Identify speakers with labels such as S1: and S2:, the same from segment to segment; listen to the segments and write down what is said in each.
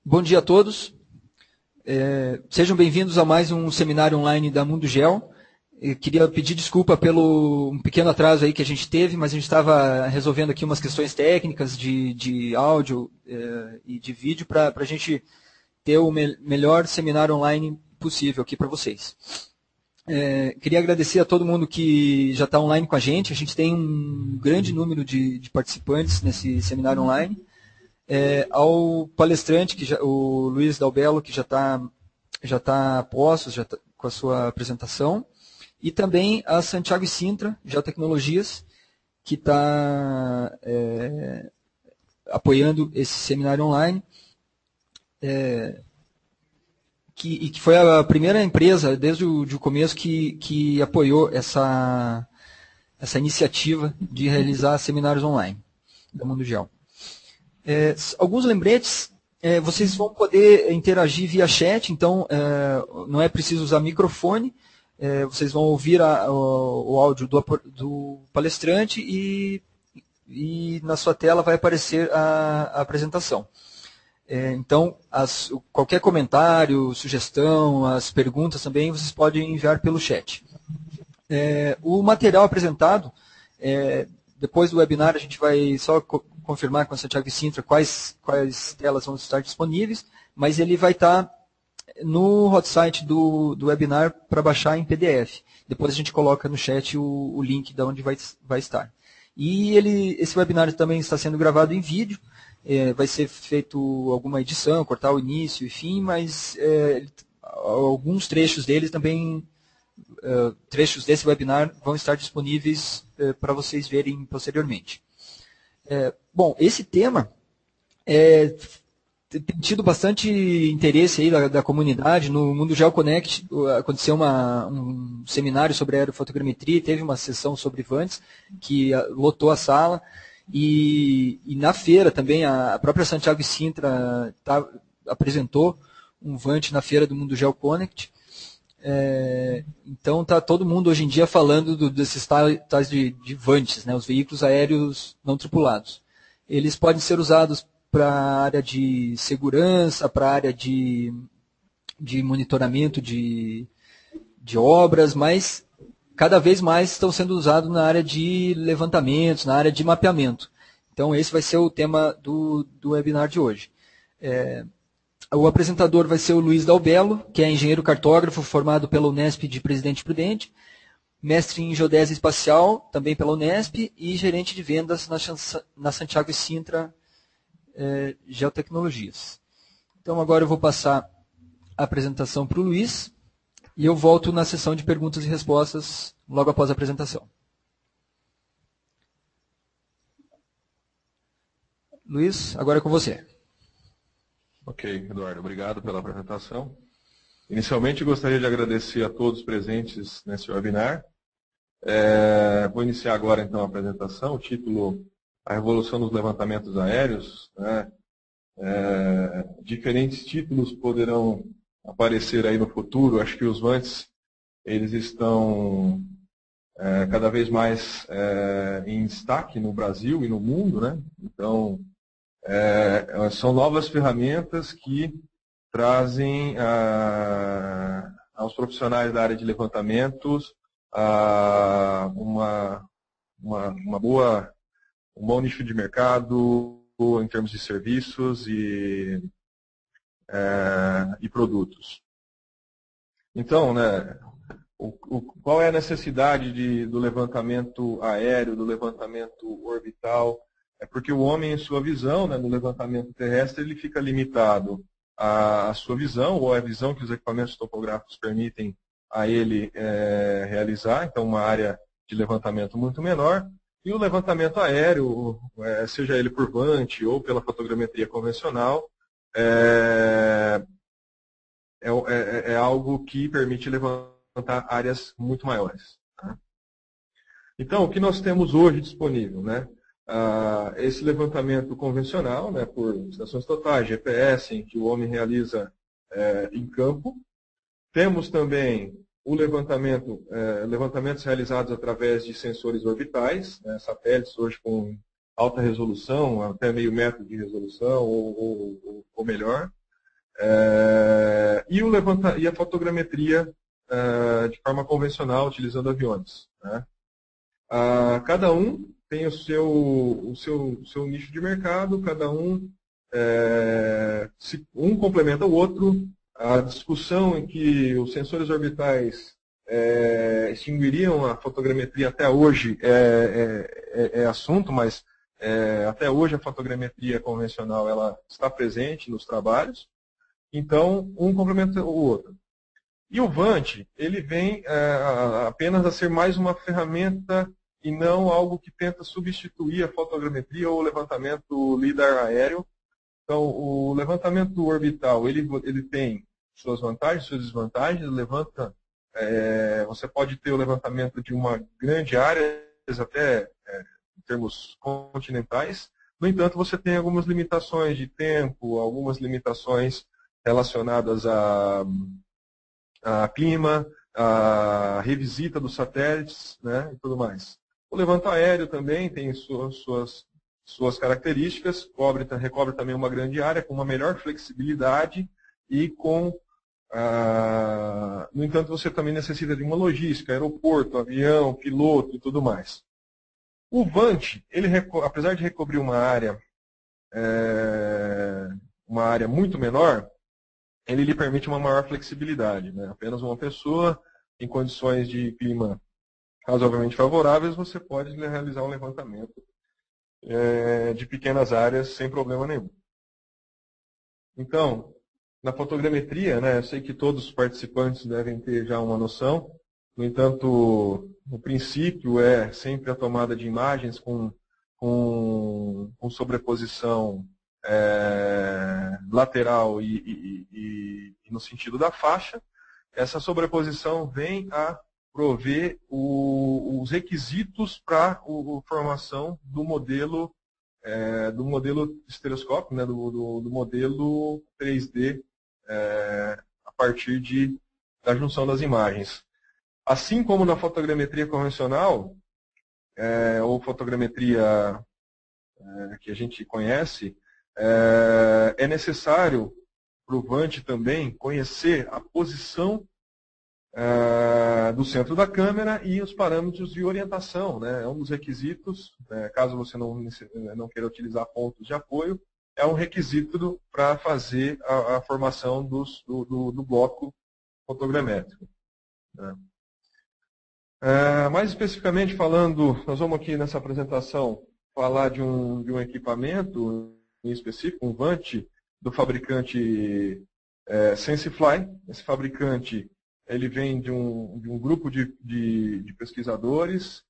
S1: Bom dia a todos. Sejam bem-vindos a mais um seminário online da Mundo Geo. Eu queria pedir desculpa pelo um pequeno atraso aí que a gente teve, mas a gente estava resolvendo aqui umas questões técnicas de áudio e de vídeo para a gente ter o melhor seminário online possível aqui para vocês. Queria agradecer a todo mundo que já está online com a gente. A gente tem um grande número de participantes nesse seminário online. Ao palestrante, o Luiz Dalbello, que já está a postos, com a sua apresentação, e também a Santiago Sintra, Geotecnologias, que está apoiando esse seminário online, que foi a primeira empresa, desde o começo, que apoiou essa iniciativa de realizar seminários online da Mundo Geo. Alguns lembretes, vocês vão poder interagir via chat, então não é preciso usar microfone, vocês vão ouvir o áudio do palestrante e na sua tela vai aparecer a apresentação. Então, qualquer comentário, sugestão, as perguntas também, vocês podem enviar pelo chat. O material apresentado, depois do webinar a gente vai só confirmar com a Santiago Sintra quais telas vão estar disponíveis, mas ele vai estar no hot site do webinar para baixar em PDF. Depois a gente coloca no chat o link de onde vai estar. E esse webinar também está sendo gravado em vídeo, vai ser feito alguma edição, cortar o início e fim, mas alguns trechos dele também, trechos desse webinar vão estar disponíveis para vocês verem posteriormente. Bom, esse tema tem tido bastante interesse aí da comunidade. No Mundo Geo Connect aconteceu um seminário sobre aerofotogrametria, teve uma sessão sobre VANTs, que lotou a sala, e na feira também a própria Santiago Sintra apresentou um VANT na feira do Mundo Geo Connect. Então está todo mundo hoje em dia falando desses tais de VANTs, né, os veículos aéreos não tripulados. Eles podem ser usados para a área de segurança, para a área de monitoramento de obras, mas cada vez mais estão sendo usados na área de levantamentos, na área de mapeamento. Então esse vai ser o tema do webinar de hoje. O apresentador vai ser o Luiz Dalbello, que é engenheiro cartógrafo formado pela Unesp de Presidente Prudente, mestre em geodésia espacial, também pela Unesp, e gerente de vendas na Santiago Sintra Geotecnologias. Então agora eu vou passar a apresentação para o Luiz, e eu volto na sessão de perguntas e respostas logo após a apresentação. Luiz, agora é com você.
S2: Ok, Eduardo, obrigado pela apresentação. Inicialmente, gostaria de agradecer a todos presentes nesse webinar. Vou iniciar agora, então, a apresentação. O título, A Revolução dos Levantamentos Aéreos. Né? Diferentes títulos poderão aparecer aí no futuro. Acho que os VANTs, eles estão cada vez mais em destaque no Brasil e no mundo, né? Então, são novas ferramentas que trazem aos profissionais da área de levantamentos um bom nicho de mercado em termos de serviços e produtos. Então, né, qual é a necessidade do levantamento aéreo, do levantamento orbital? É porque o homem, em sua visão, né, no levantamento terrestre, ele fica limitado à sua visão, ou à visão que os equipamentos topográficos permitem a ele realizar, então uma área de levantamento muito menor. E o levantamento aéreo, seja ele por VANT ou pela fotogrametria convencional, é algo que permite levantar áreas muito maiores. Tá? Então, o que nós temos hoje disponível, né? Esse levantamento convencional, né, por estações totais, GPS, em que o homem realiza em campo. Temos também o levantamentos realizados através de sensores orbitais, né, satélites hoje com alta resolução, até meio metro de resolução ou melhor. E a fotogrametria de forma convencional, utilizando aviões, né? Cada um tem o seu nicho de mercado, cada um, um complementa o outro. A discussão em que os sensores orbitais extinguiriam a fotogrametria até hoje é assunto, mas até hoje a fotogrametria convencional ela está presente nos trabalhos. Então, um complementa o outro. E o VANT, ele vem apenas a ser mais uma ferramenta e não algo que tenta substituir a fotogrametria ou o levantamento LIDAR aéreo. Então, o levantamento orbital, ele tem suas vantagens, suas desvantagens. Você pode ter o levantamento de uma grande área, até em termos continentais. No entanto, você tem algumas limitações de tempo, algumas limitações relacionadas a clima, a revisita dos satélites, né, e tudo mais. O levanto aéreo também tem suas características, recobre também uma grande área, com uma melhor flexibilidade e no entanto, você também necessita de uma logística, aeroporto, avião, piloto e tudo mais. O VANT, apesar de recobrir uma área muito menor, ele lhe permite uma maior flexibilidade, né? Apenas uma pessoa, em condições de clima razoavelmente favoráveis, você pode realizar um levantamento de pequenas áreas sem problema nenhum. Então, na fotogrametria, né, eu sei que todos os participantes devem ter já uma noção. No entanto, o princípio é sempre a tomada de imagens com sobreposição lateral e no sentido da faixa. Essa sobreposição vem a prover os requisitos para a formação do modelo estereoscópico, né, do modelo 3D a partir da junção das imagens. Assim como na fotogrametria convencional, ou fotogrametria que a gente conhece, é necessário para o VANT também conhecer a posição do centro da câmera e os parâmetros de orientação, né? É um dos requisitos, caso você não queira utilizar pontos de apoio, é um requisito para fazer a formação do bloco fotogramétrico, né? Mais especificamente falando, nós vamos aqui nessa apresentação falar de um equipamento em específico, um VANT do fabricante SenseFly. Esse fabricante ele vem de um grupo de pesquisadores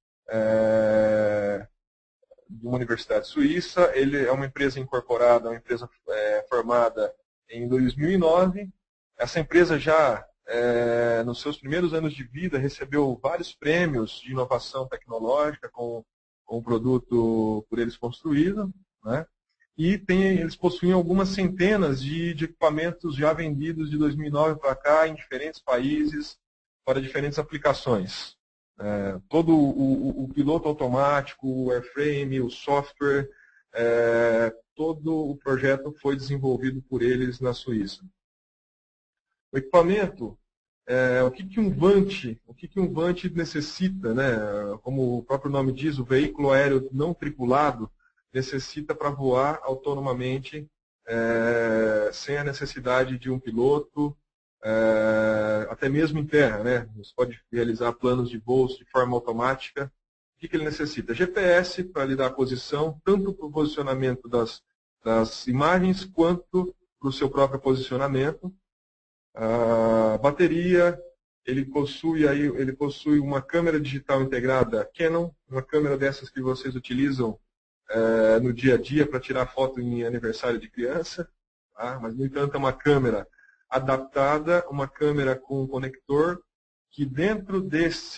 S2: de uma universidade suíça. Ele é uma empresa incorporada, uma empresa formada em 2009. Essa empresa já, nos seus primeiros anos de vida, recebeu vários prêmios de inovação tecnológica com o produto por eles construído, né? E eles possuem algumas centenas de equipamentos já vendidos de 2009 para cá em diferentes países para diferentes aplicações. Todo o piloto automático, o airframe, o software, todo o projeto foi desenvolvido por eles na Suíça. O equipamento, o que um VANT necessita, né? Como o próprio nome diz, o veículo aéreo não tripulado necessita para voar autonomamente, sem a necessidade de um piloto, até mesmo em terra, né? Você pode realizar planos de voos de forma automática. O que ele necessita? GPS para lhe dar a posição, tanto para o posicionamento das imagens, quanto para o seu próprio posicionamento. A bateria, ele possui uma câmera digital integrada Canon, uma câmera dessas que vocês utilizam no dia a dia para tirar foto em aniversário de criança, tá? Mas, no entanto, é uma câmera adaptada, uma câmera com um conector que dentro dessa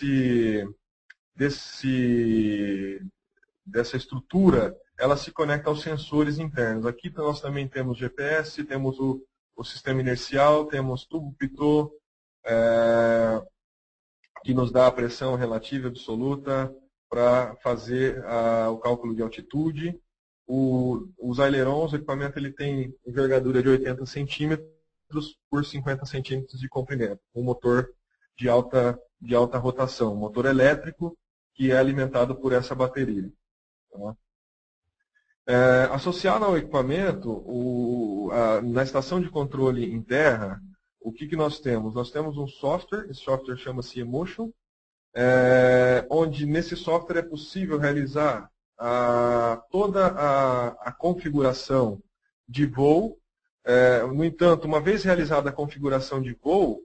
S2: estrutura, ela se conecta aos sensores internos. Aqui nós também temos GPS, temos o sistema inercial, temos tubo pitot, que nos dá a pressão relativa absoluta para fazer o cálculo de altitude. Os ailerons, o equipamento ele tem envergadura de 80 centímetros, por 50 centímetros de comprimento. Um motor de alta rotação, um motor elétrico que é alimentado por essa bateria. Tá? Associado ao equipamento, na estação de controle em terra, o que nós temos? Nós temos um software, esse software chama-se Emotion, onde nesse software é possível realizar toda a configuração de voo. No entanto, uma vez realizada a configuração de voo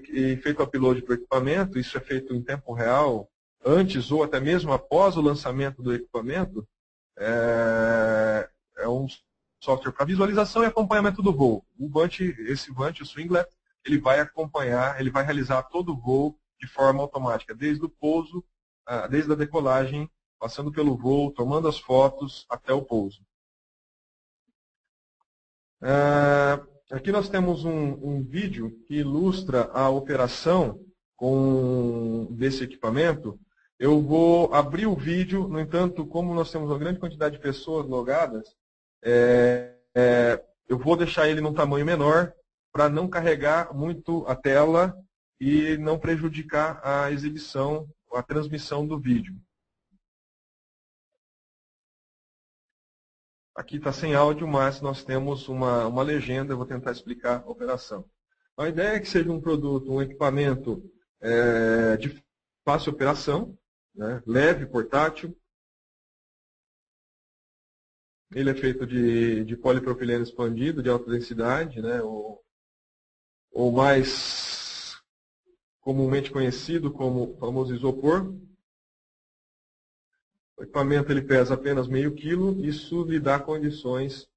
S2: e feito o upload para o equipamento, isso é feito em tempo real, antes ou até mesmo após o lançamento do equipamento, é um software para visualização e acompanhamento do voo. Esse Vant, o Swinglet, ele vai acompanhar, ele vai realizar todo o voo de forma automática, desde o pouso, desde a decolagem, passando pelo voo, tomando as fotos até o pouso. Aqui nós temos um vídeo que ilustra a operação desse equipamento. Eu vou abrir o vídeo, no entanto, como nós temos uma grande quantidade de pessoas logadas, eu vou deixar ele num tamanho menor para não carregar muito a tela e não prejudicar a exibição, a transmissão do vídeo. Aqui está sem áudio, mas nós temos uma legenda, eu vou tentar explicar a operação. A ideia é que seja um produto, um equipamento de fácil operação, né, leve, portátil. Ele é feito de polipropileno expandido, de alta densidade, né, ou mais comumente conhecido como o famoso isopor. O equipamento ele pesa apenas meio quilo, isso lhe dá condições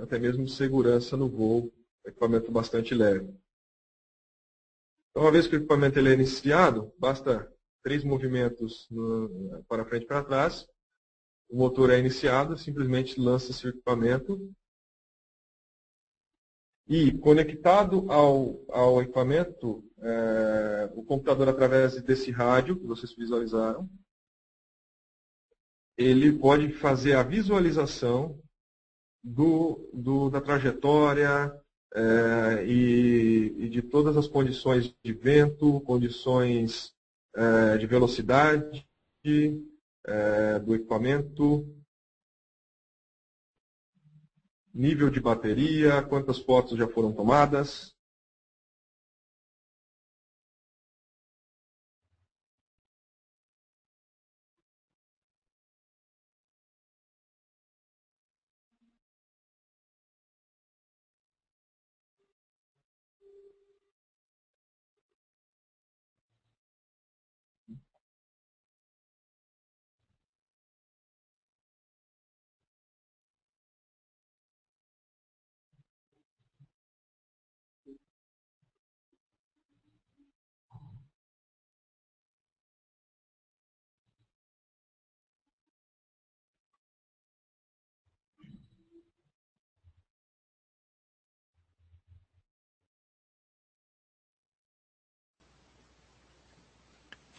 S2: até mesmo de segurança no voo, equipamento bastante leve. Então, uma vez que o equipamento ele é iniciado, basta 3 movimentos para frente e para trás, o motor é iniciado, simplesmente lança-se o equipamento. E conectado ao equipamento, o computador, através desse rádio que vocês visualizaram, ele pode fazer a visualização da trajetória e de todas as condições de vento, condições de velocidade do equipamento, nível de bateria, quantas fotos já foram tomadas.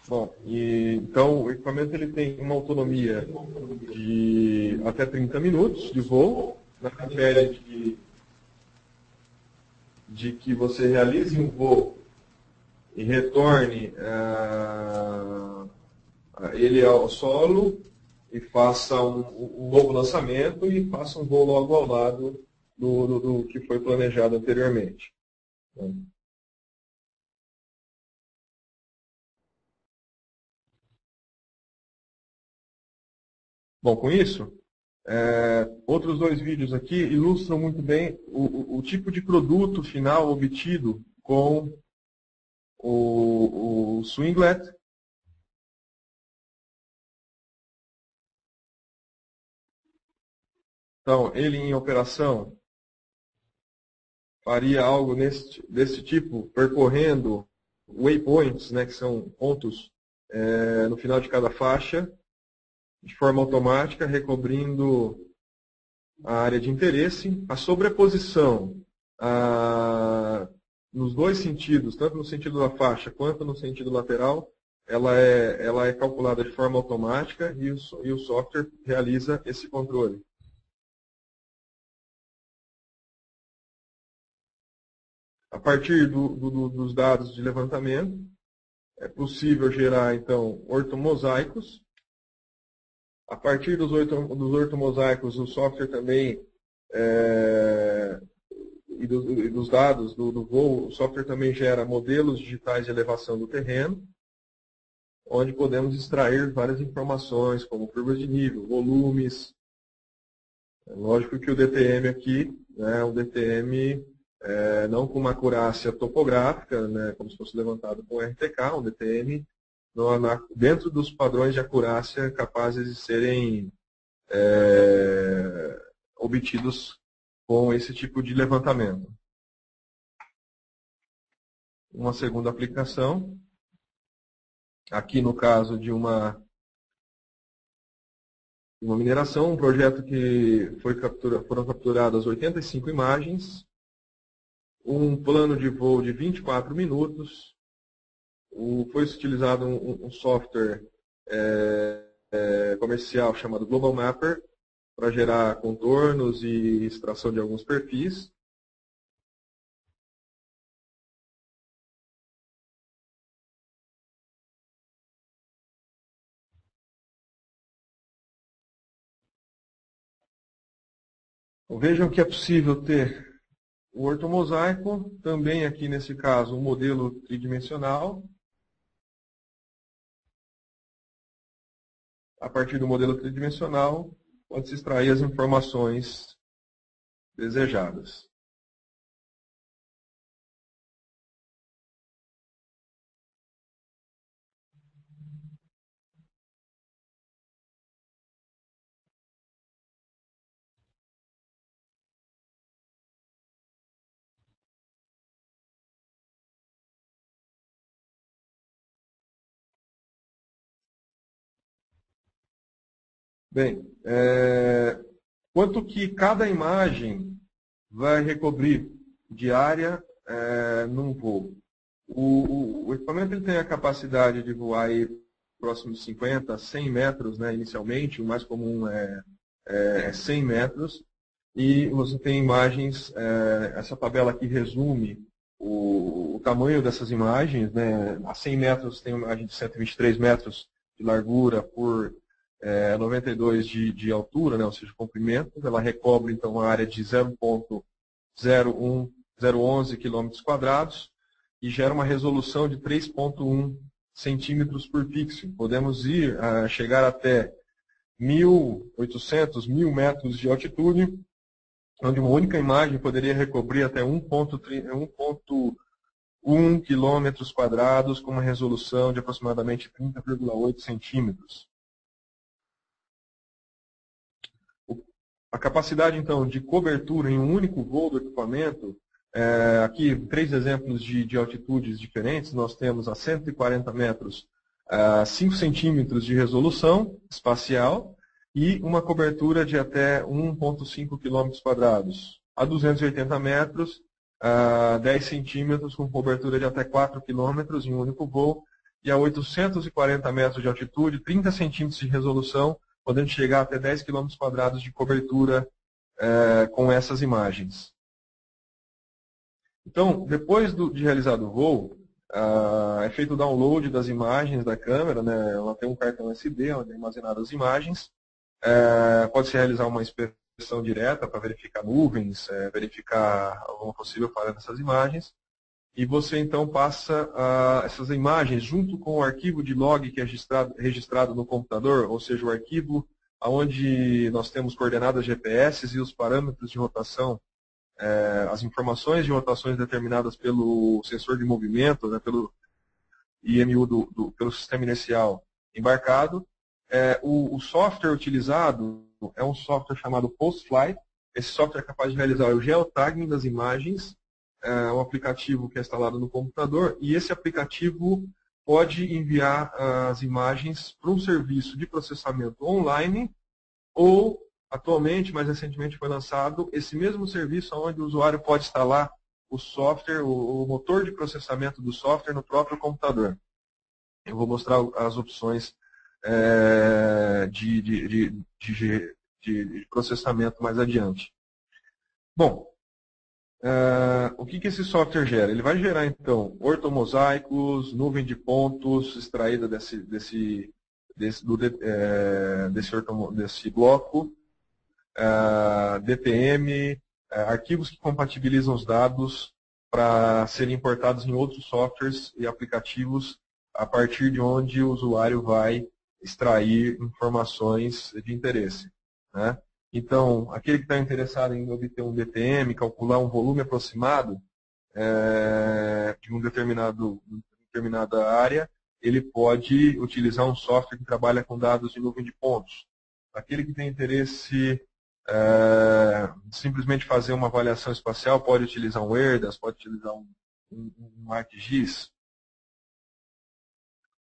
S2: Bom, então o equipamento ele tem uma autonomia de até 30 minutos de voo, na pele de que você realize um voo e retorne ele ao solo e faça um novo lançamento e faça um voo logo ao lado do que foi planejado anteriormente. Bom, com isso, outros 2 vídeos aqui ilustram muito bem o tipo de produto final obtido com o Swinglet. Então, ele em operação faria algo desse tipo, percorrendo waypoints, né, que são pontos no final de cada faixa, de forma automática, recobrindo a área de interesse. A sobreposição nos 2 sentidos, tanto no sentido da faixa quanto no sentido lateral, ela é calculada de forma automática e o software realiza esse controle. A partir dos dados de levantamento, é possível gerar, então, ortomosaicos. A partir dos ortomosaicos, o software também, e dos dados do voo, o software também gera modelos digitais de elevação do terreno, onde podemos extrair várias informações, como curvas de nível, volumes. É lógico que o DTM aqui é um DTM não com uma acurácia topográfica, né, como se fosse levantado com RTK, um DTM dentro dos padrões de acurácia capazes de serem obtidos com esse tipo de levantamento. Uma segunda aplicação, aqui no caso de uma mineração, um projeto que foram capturadas 85 imagens, um plano de voo de 24 minutos, foi utilizado um software comercial chamado Global Mapper para gerar contornos e extração de alguns perfis. Então, vejam que é possível ter o ortomosaico, também aqui nesse caso um modelo tridimensional. A partir do modelo tridimensional, pode-se extrair as informações desejadas. Bem, quanto que cada imagem vai recobrir de área num voo? O equipamento ele tem a capacidade de voar aí próximo de 50 a 100 metros, né, inicialmente, o mais comum é 100 metros, e você tem imagens, essa tabela aqui resume o tamanho dessas imagens, né, a 100 metros tem uma imagem de 123 metros de largura por 92 de altura, né, ou seja, comprimento, ela recobre então uma área de 0,011 km², e gera uma resolução de 3,1 centímetros por pixel. Podemos chegar até 1.800, 1.000 metros de altitude, onde uma única imagem poderia recobrir até 1,1 km², com uma resolução de aproximadamente 30,8 centímetros. A capacidade, então, de cobertura em um único voo do equipamento, aqui 3 exemplos de altitudes diferentes. Nós temos a 140 metros, 5 centímetros de resolução espacial e uma cobertura de até 1,5 km². A 280 metros, 10 centímetros com cobertura de até 4 km em um único voo. E a 840 metros de altitude, 30 centímetros de resolução, podendo chegar até 10 km² de cobertura com essas imagens. Então, depois de realizado o voo, é feito o download das imagens da câmera, né? Ela tem um cartão SD onde é armazenado as imagens. Pode-se realizar uma inspeção direta para verificar nuvens, verificar alguma possível falha nessas imagens. E você então passa essas imagens junto com o arquivo de log que é registrado no computador, ou seja, o arquivo onde nós temos coordenadas GPS e os parâmetros de rotação, as informações de rotações determinadas pelo sensor de movimento, né, pelo IMU pelo sistema inercial embarcado. O software utilizado é um software chamado PostFlight. Esse software é capaz de realizar o geotagging das imagens, um aplicativo que é instalado no computador, e esse aplicativo pode enviar as imagens para um serviço de processamento online, ou, atualmente, mais recentemente foi lançado, esse mesmo serviço onde o usuário pode instalar o software, o motor de processamento do software no próprio computador. Eu vou mostrar as opções de processamento mais adiante. Bom, O que esse software gera? Ele vai gerar, então, ortomosaicos, nuvem de pontos extraída desse bloco, DTM, arquivos que compatibilizam os dados para serem importados em outros softwares e aplicativos a partir de onde o usuário vai extrair informações de interesse, né? Então, aquele que está interessado em obter um DTM, calcular um volume aproximado de uma determinada área, ele pode utilizar um software que trabalha com dados de nuvem de pontos. Aquele que tem interesse simplesmente fazer uma avaliação espacial, pode utilizar um ERDAS, pode utilizar um ArcGIS.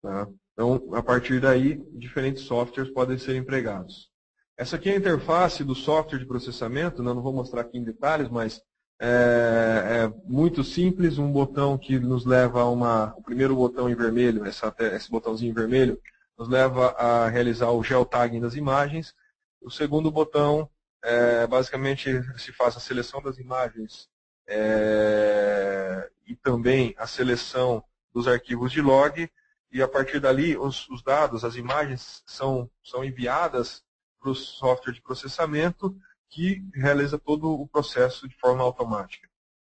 S2: Tá? Então, a partir daí, diferentes softwares podem ser empregados. Essa aqui é a interface do software de processamento, né? Não vou mostrar aqui em detalhes, mas é muito simples, um botão que nos leva a o primeiro botão em vermelho, esse botãozinho em vermelho, nos leva a realizar o geotagging das imagens. O segundo botão, basicamente, se faz a seleção das imagens e também a seleção dos arquivos de log, e a partir dali os dados, as imagens são enviadas para o software de processamento, que realiza todo o processo de forma automática.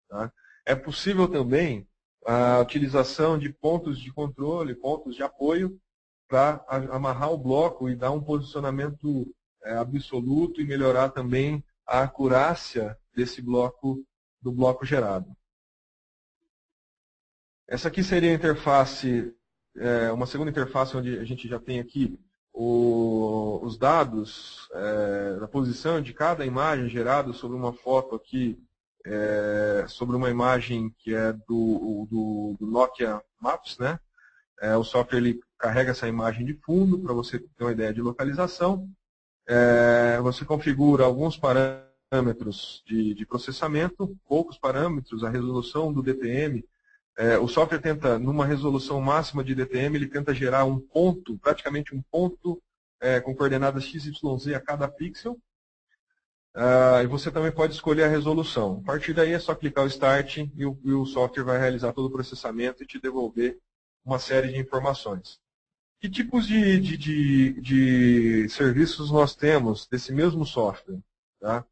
S2: Tá? É possível também a utilização de pontos de controle, pontos de apoio, para amarrar o bloco e dar um posicionamento absoluto e melhorar também a acurácia desse bloco, do bloco gerado. Essa aqui seria a interface, uma segunda interface onde a gente já tem aqui os dados da posição de cada imagem gerada sobre uma foto aqui, sobre uma imagem que é do Nokia Maps, né? O software ele carrega essa imagem de fundo para você ter uma ideia de localização. Você configura alguns parâmetros de processamento, poucos parâmetros, a resolução do DTM. O software tenta, numa resolução máxima de DTM, ele tenta gerar um ponto, praticamente um ponto com coordenadas XYZ a cada pixel. E você também pode escolher a resolução. A partir daí é só clicar o Start e o software vai realizar todo o processamento e te devolver uma série de informações. Que tipos de serviços nós temos desse mesmo software? Tá?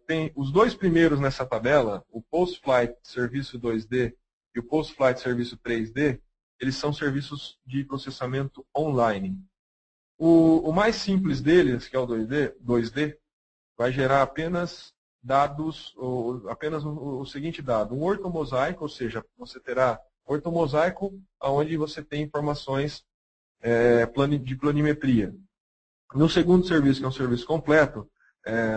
S2: Tem os dois primeiros nessa tabela, o Post-Flight Serviço 2D e o Post-Flight Serviço 3D, eles são serviços de processamento online. O mais simples deles, que é o 2D, vai gerar apenas dados, apenas o seguinte dado, um ortomosaico, ou seja, você terá ortomosaico onde você tem informações de planimetria. No segundo serviço, que é um serviço completo,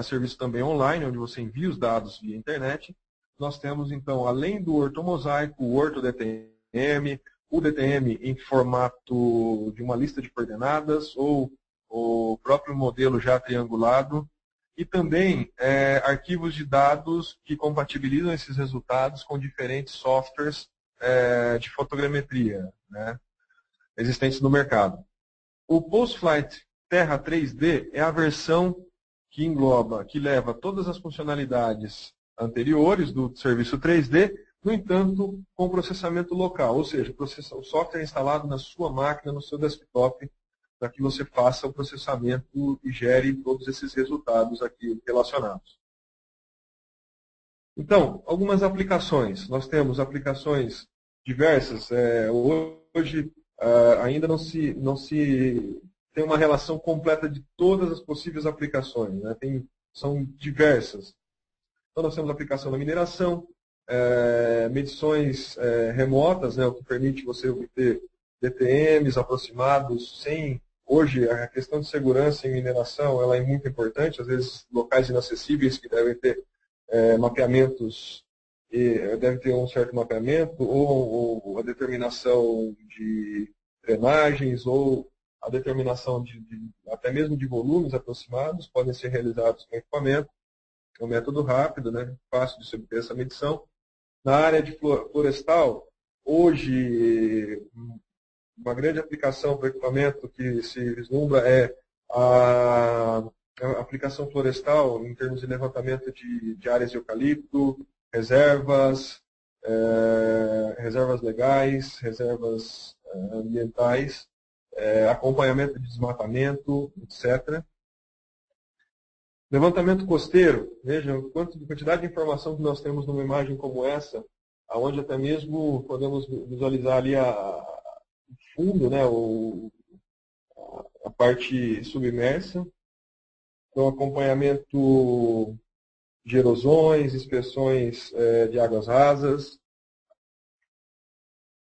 S2: serviço também online, onde você envia os dados via internet, nós temos, então, além do ortomosaico, o OrtoDTM, o DTM em formato de uma lista de coordenadas, ou o próprio modelo já triangulado, e também arquivos de dados que compatibilizam esses resultados com diferentes softwares de fotogrametria, né, existentes no mercado. O Post-Flight Terra 3D é a versão que engloba, que leva todas as funcionalidades anteriores do serviço 3D, no entanto, com processamento local, ou seja, o software é instalado na sua máquina, no seu desktop, para que você faça o processamento e gere todos esses resultados aqui relacionados. Então, algumas aplicações. Nós temos aplicações diversas. Hoje ainda não se tem uma relação completa de todas as possíveis aplicações, né? São diversas. Então, nós temos aplicação na mineração, medições remotas, né, o que permite você obter DTMs aproximados sem... Hoje, a questão de segurança em mineração ela é muito importante, às vezes locais inacessíveis que devem ter mapeamentos, deve ter um certo mapeamento, ou a determinação de drenagens, ou a determinação até mesmo de volumes aproximados, podem ser realizados com equipamento. É um método rápido, né, fácil de se obter essa medição. Na área de florestal, hoje, uma grande aplicação para o equipamento que se vislumbra é aplicação florestal em termos de levantamento de áreas de eucalipto, reservas, reservas legais, reservas ambientais, acompanhamento de desmatamento, etc. Levantamento costeiro, veja a quantidade de informação que nós temos numa imagem como essa, onde até mesmo podemos visualizar ali o fundo, né, a parte submersa. Então, acompanhamento de erosões, inspeções de águas rasas.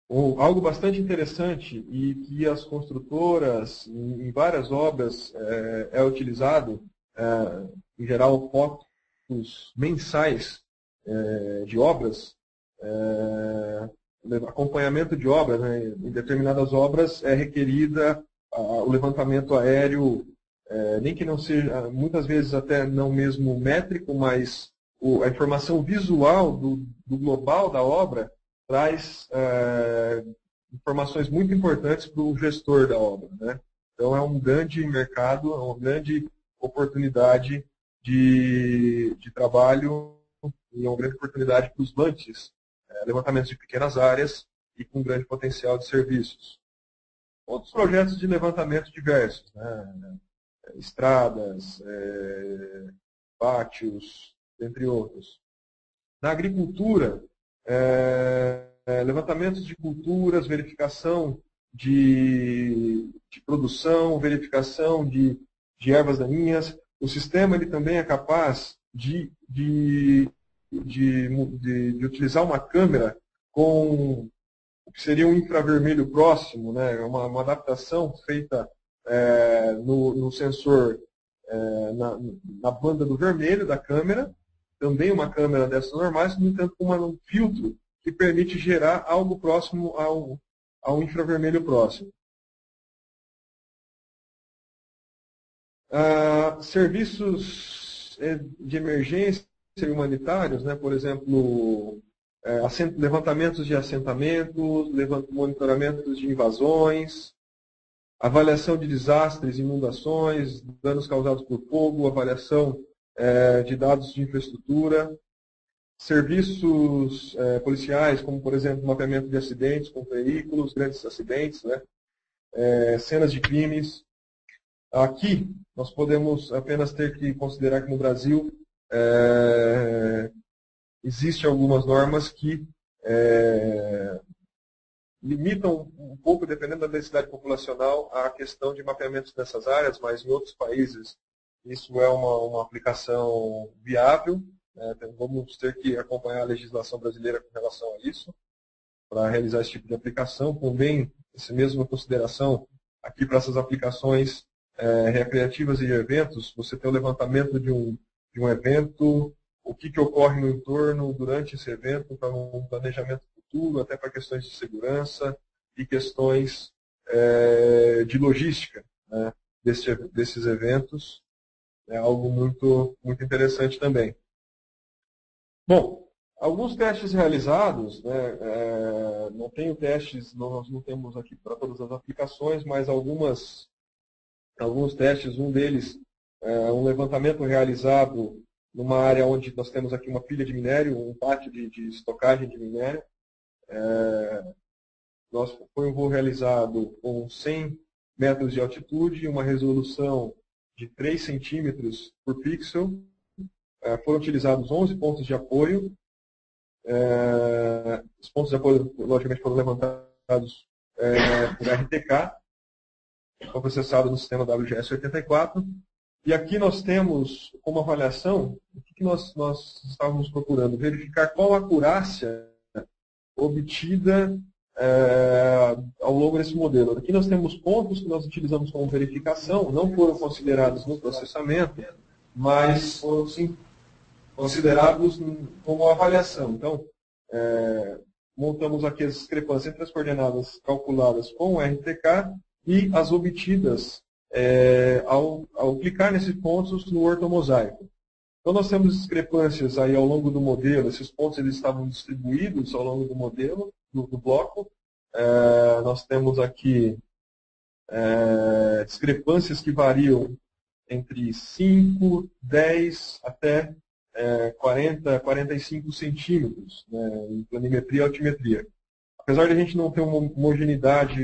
S2: Algo bastante interessante e que as construtoras, em várias obras, é utilizado, em geral, fotos mensais de obras, acompanhamento de obras, né? Em determinadas obras é requerida o levantamento aéreo, nem que não seja, muitas vezes até não mesmo métrico, mas a informação visual do global da obra traz informações muito importantes para o gestor da obra, né? Então é um grande mercado, é uma grande oportunidade de trabalho e é uma grande oportunidade para os lanches, levantamentos de pequenas áreas e com grande potencial de serviços. Outros projetos de levantamento diversos, né? Estradas, pátios, entre outros. Na agricultura, levantamentos de culturas, verificação de produção, verificação de ervas daninhas. O sistema ele também é capaz de utilizar uma câmera com o que seria um infravermelho próximo, né? uma adaptação feita no sensor na banda do vermelho da câmera, também uma câmera dessas normais, no entanto com um filtro que permite gerar algo próximo ao infravermelho próximo. Serviços de emergência humanitários, né? Por exemplo, levantamentos de assentamentos, monitoramentos de invasões, avaliação de desastres, inundações, danos causados por fogo, avaliação de dados de infraestrutura, serviços policiais, como, por exemplo, mapeamento de acidentes com veículos, grandes acidentes, né? Cenas de crimes. Aqui, nós podemos apenas ter que considerar que no Brasil existem algumas normas que limitam um pouco, dependendo da densidade populacional, a questão de mapeamentos dessas áreas, mas em outros países isso é uma aplicação viável. Vamos ter que acompanhar a legislação brasileira com relação a isso, para realizar esse tipo de aplicação. Convém essa mesma consideração aqui para essas aplicações recreativas e de eventos, você tem o levantamento de um evento, o que ocorre no entorno durante esse evento, para um planejamento futuro, até para questões de segurança e questões de logística, né, desses eventos. É algo muito, muito interessante também. Bom, alguns testes realizados, né, não tenho testes, nós não temos aqui para todas as aplicações, mas alguns testes, um deles um levantamento realizado numa área onde nós temos aqui uma pilha de minério, um pátio de estocagem de minério. Foi um voo realizado com 100 metros de altitude, uma resolução de 3 centímetros por pixel. Foram utilizados 11 pontos de apoio. Os pontos de apoio, logicamente, foram levantados por RTK, foi processado no sistema WGS-84. E aqui nós temos, como avaliação, o que nós estávamos procurando? Verificar qual a acurácia obtida ao longo desse modelo. Aqui nós temos pontos que nós utilizamos como verificação, não foram considerados no processamento, mas foram sim considerados como avaliação. Então, montamos aqui as discrepâncias entre as coordenadas calculadas com o RTK e as obtidas ao clicar nesses pontos no ortomosaico. Então, nós temos discrepâncias aí ao longo do modelo, esses pontos eles estavam distribuídos ao longo do modelo, do bloco. Nós temos aqui discrepâncias que variam entre 5, 10 até 40, 45 centímetros, né, em planimetria e altimetria. Apesar de a gente não ter uma homogeneidade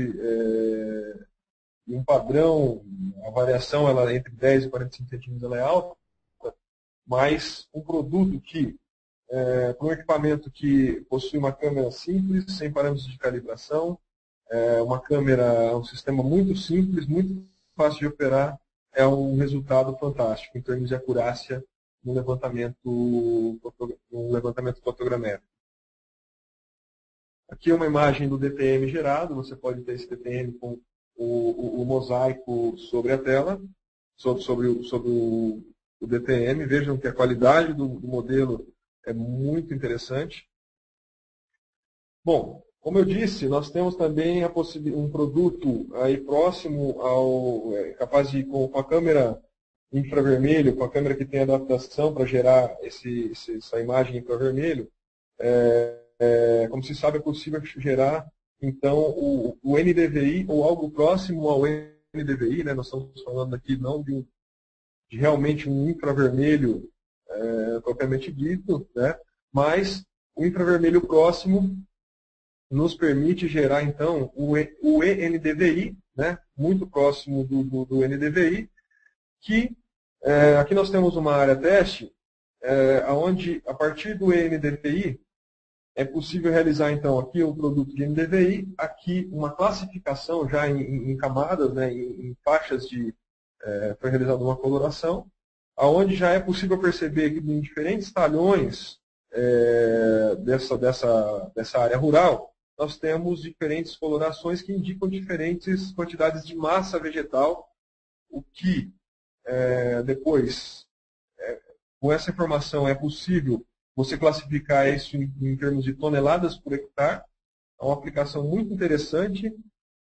S2: e um padrão, a variação ela, entre 10 e 45 centímetros ela é alta, mas um produto que, para um equipamento que possui uma câmera simples, sem parâmetros de calibração, uma câmera, um sistema muito simples, muito fácil de operar, é um resultado fantástico em termos de acurácia no levantamento fotogramétrico. Aqui é uma imagem do DTM gerado, você pode ter esse DTM com o mosaico sobre a tela, sobre o DTM. Vejam que a qualidade do modelo é muito interessante. Bom, como eu disse, nós temos também um produto aí próximo capaz de, com a câmera infravermelho, com a câmera que tem adaptação para gerar essa imagem em infravermelho. Como se sabe, é possível gerar então o NDVI ou algo próximo ao NDVI, né? Nós estamos falando aqui não de realmente um infravermelho propriamente dito, né? Mas o infravermelho próximo nos permite gerar então o ENDVI, né? Muito próximo do NDVI, que aqui nós temos uma área teste, onde a partir do ENDVI é possível realizar, então, aqui o produto de NDVI, aqui uma classificação já em camadas, né, em faixas foi realizada uma coloração, onde já é possível perceber que em diferentes talhões dessa área rural, nós temos diferentes colorações que indicam diferentes quantidades de massa vegetal, o que depois, com essa informação, é possível você classificar isso em termos de toneladas por hectare. É uma aplicação muito interessante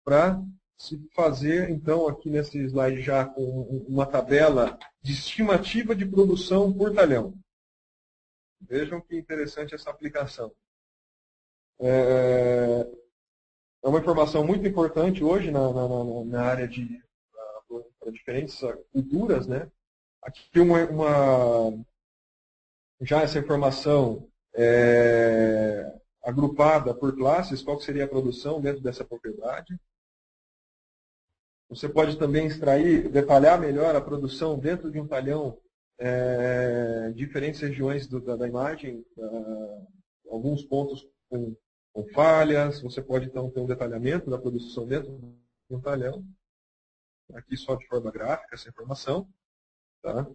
S2: para se fazer, então, aqui nesse slide já com uma tabela de estimativa de produção por talhão. Vejam que interessante essa aplicação. É uma informação muito importante hoje na área para diferentes culturas, né? Aqui já essa informação agrupada por classes, qual seria a produção dentro dessa propriedade. Você pode também detalhar melhor a produção dentro de um talhão, diferentes regiões da imagem, alguns pontos com falhas. Você pode então ter um detalhamento da produção dentro de um talhão. Aqui só de forma gráfica essa informação. Tá?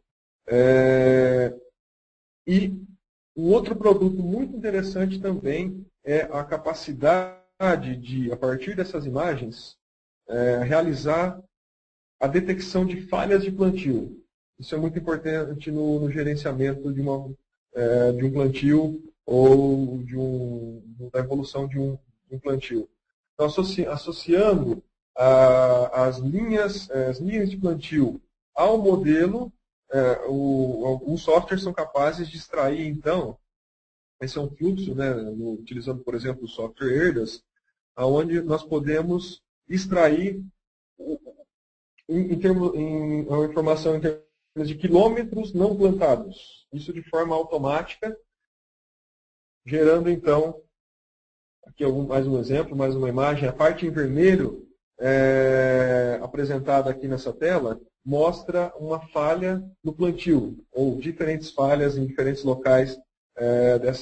S2: E um outro produto muito interessante também é a capacidade de, a partir dessas imagens, realizar a detecção de falhas de plantio. Isso é muito importante no gerenciamento de um plantio ou da evolução de um plantio. Então, associando as linhas de plantio ao modelo, alguns softwares são capazes de extrair, então, esse é um fluxo, né, utilizando, por exemplo, o software Erdas, onde nós podemos extrair uma informação em termos de quilômetros não plantados. Isso de forma automática, gerando, então, aqui mais um exemplo, mais uma imagem. A parte em vermelho, apresentada aqui nessa tela, mostra uma falha no plantio, ou diferentes falhas em diferentes locais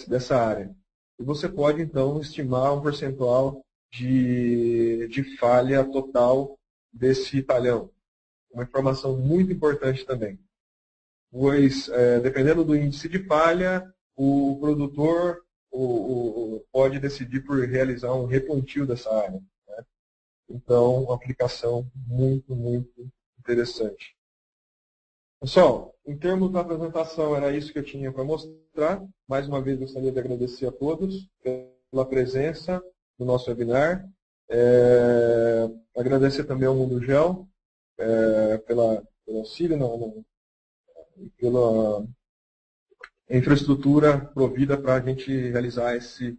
S2: dessa área. E você pode, então, estimar um percentual de falha total desse talhão. Uma informação muito importante também. Pois, dependendo do índice de falha, o produtor pode decidir por realizar um replantio dessa área. Né? Então, uma aplicação muito, muito interessante. Pessoal, em termos da apresentação, era isso que eu tinha para mostrar. Mais uma vez, gostaria de agradecer a todos pela presença no nosso webinar. Agradecer também ao Mundo Gel pelo auxílio, pela infraestrutura provida para a gente realizar esse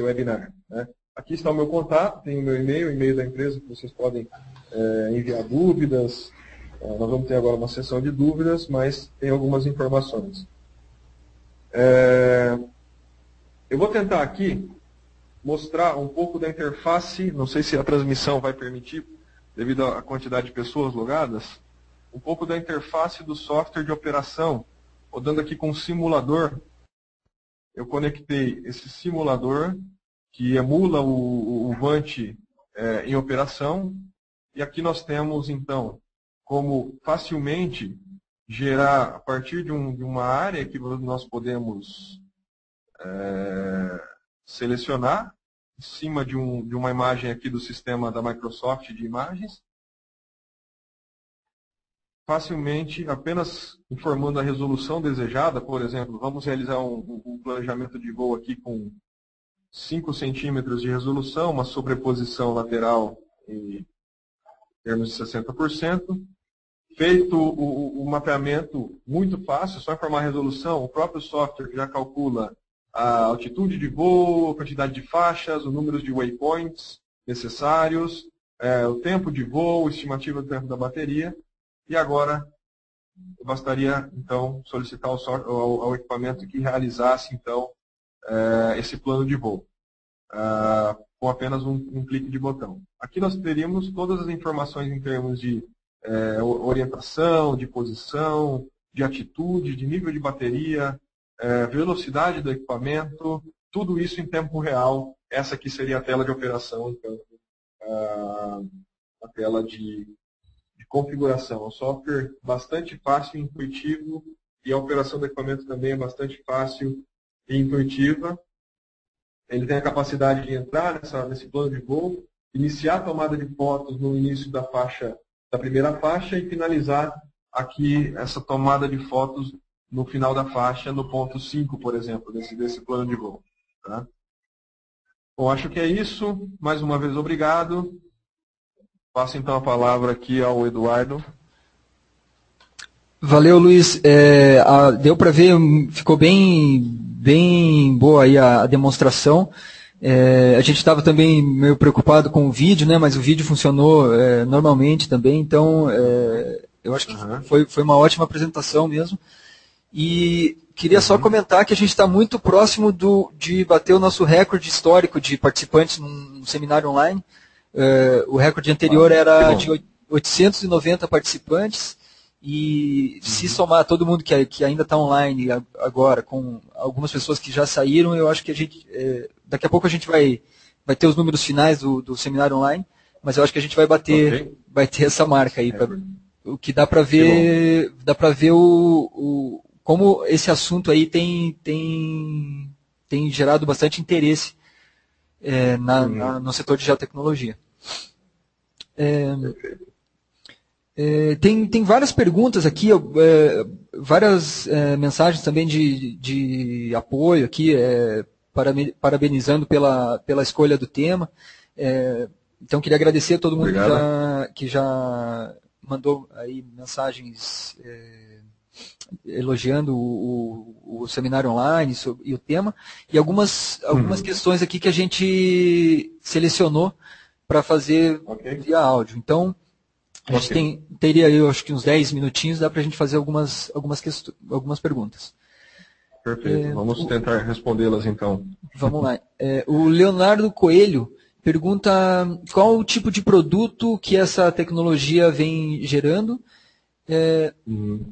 S2: webinar. Né? Aqui está o meu contato, tem o meu e-mail, o e-mail da empresa, que vocês podem enviar dúvidas, Nós vamos ter agora uma sessão de dúvidas, mas tem algumas informações. Eu vou tentar aqui mostrar um pouco da interface, não sei se a transmissão vai permitir, devido à quantidade de pessoas logadas, um pouco da interface do software de operação, rodando aqui com um simulador. Eu conectei esse simulador, que emula o Vant em operação, e aqui nós temos, então, como facilmente gerar, a partir de uma área que nós podemos selecionar, em cima de uma imagem aqui do sistema da Microsoft de imagens, facilmente, apenas informando a resolução desejada. Por exemplo, vamos realizar um planejamento de voo aqui com 5 centímetros de resolução, uma sobreposição lateral em termos de 60%. Feito o mapeamento muito fácil, só informar a resolução, o próprio software já calcula a altitude de voo, a quantidade de faixas, o número de waypoints necessários, o tempo de voo, estimativa do tempo da bateria. E agora, bastaria, então, solicitar ao equipamento que realizasse, então, esse plano de voo, com apenas um clique de botão. Aqui nós teríamos todas as informações em termos de orientação, de posição, de atitude, de nível de bateria, velocidade do equipamento, tudo isso em tempo real. Essa aqui seria a tela de operação, então, a tela de configuração. É um software bastante fácil e intuitivo, e a operação do equipamento também é bastante fácil e intuitiva. Ele tem a capacidade de entrar nesse plano de voo, iniciar a tomada de fotos no início da primeira faixa e finalizar aqui essa tomada de fotos no final da faixa, no ponto 5, por exemplo, desse plano de voo. Tá? Bom, acho que é isso. Mais uma vez, obrigado. Passo então a palavra aqui ao Eduardo.
S1: Valeu, Luiz. Deu para ver, ficou bem boa aí a demonstração. A gente estava também meio preocupado com o vídeo, né, mas o vídeo funcionou normalmente também, então eu acho que foi uma ótima apresentação mesmo. E queria só comentar que a gente está muito próximo de bater o nosso recorde histórico de participantes num seminário online. O recorde anterior era de 890 participantes, e se somar todo mundo que ainda está online agora, com algumas pessoas que já saíram, eu acho que a gente, daqui a pouco a gente vai ter os números finais do seminário online, mas eu acho que a gente vai bater essa marca aí. O que dá para ver, como esse assunto aí tem gerado bastante interesse no setor de geotecnologia. Tem várias perguntas aqui, várias mensagens também de apoio aqui, parabenizando pela escolha do tema. Então, queria agradecer a todo mundo que já mandou aí mensagens elogiando o seminário online e o tema, e algumas questões aqui que a gente selecionou para fazer via áudio. Então, a gente teria, eu acho que uns 10 minutinhos, dá para a gente fazer algumas perguntas.
S2: Perfeito, vamos tentar respondê-las então.
S1: Vamos lá. O Leonardo Coelho pergunta qual o tipo de produto que essa tecnologia vem gerando.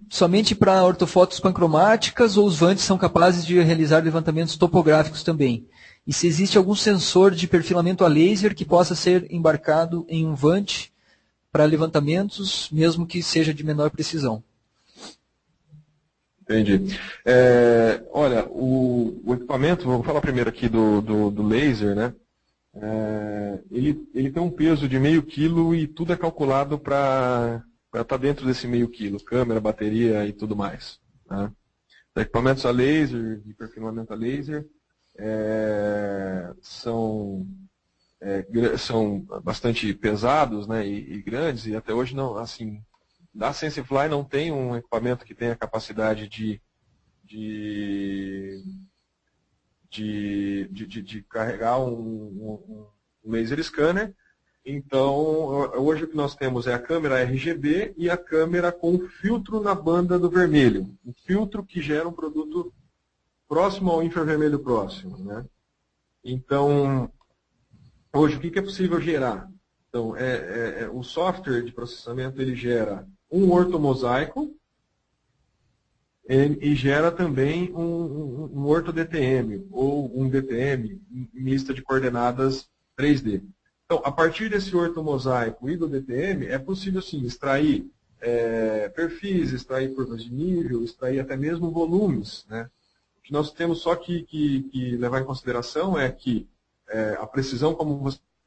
S1: Somente para ortofotos pancromáticas, ou os vantes são capazes de realizar levantamentos topográficos também? E se existe algum sensor de perfilamento a laser que possa ser embarcado em um vante para levantamentos, mesmo que seja de menor precisão?
S2: Entendi. Olha, o equipamento, vou falar primeiro aqui do laser, né? Ele tem um peso de meio quilo e tudo é calculado para estar dentro desse meio quilo, câmera, bateria e tudo mais. Tá? Equipamentos a laser, de perfilamento a laser, são bastante pesados, né, e grandes, e até hoje não, assim, da SensiFly não tem um equipamento que tenha a capacidade de carregar um laser scanner. Então, hoje o que nós temos é a câmera RGB e a câmera com filtro na banda do vermelho. Um filtro que gera um produto próximo ao infravermelho próximo, né? Então, hoje, o que é possível gerar? Então, o software de processamento ele gera um ortomosaico e gera também um ortodTM, ou um DTM em lista de coordenadas 3D. Então, a partir desse ortomosaico e do DTM, é possível, sim, extrair perfis, extrair curvas de nível, extrair até mesmo volumes, né? O que nós temos só que levar em consideração é que a precisão, como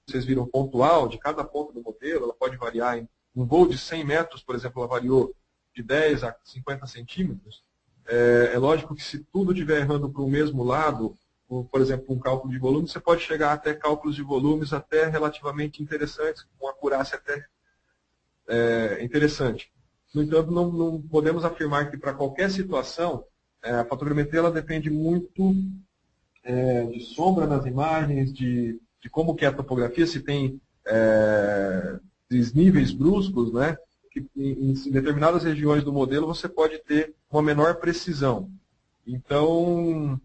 S2: vocês viram, pontual de cada ponto do modelo, ela pode variar em um voo de 100 metros, por exemplo, ela variou de 10 a 50 centímetros. É lógico que se tudo estiver errando para o mesmo lado, por exemplo, um cálculo de volume, você pode chegar até cálculos de volumes até relativamente interessantes, com acurácia até interessante. No entanto, não podemos afirmar que para qualquer situação, a fotogrametria ela depende muito de sombra nas imagens, de como que é a topografia, se tem desníveis bruscos, né? Que em determinadas regiões do modelo você pode ter uma menor precisão. Então,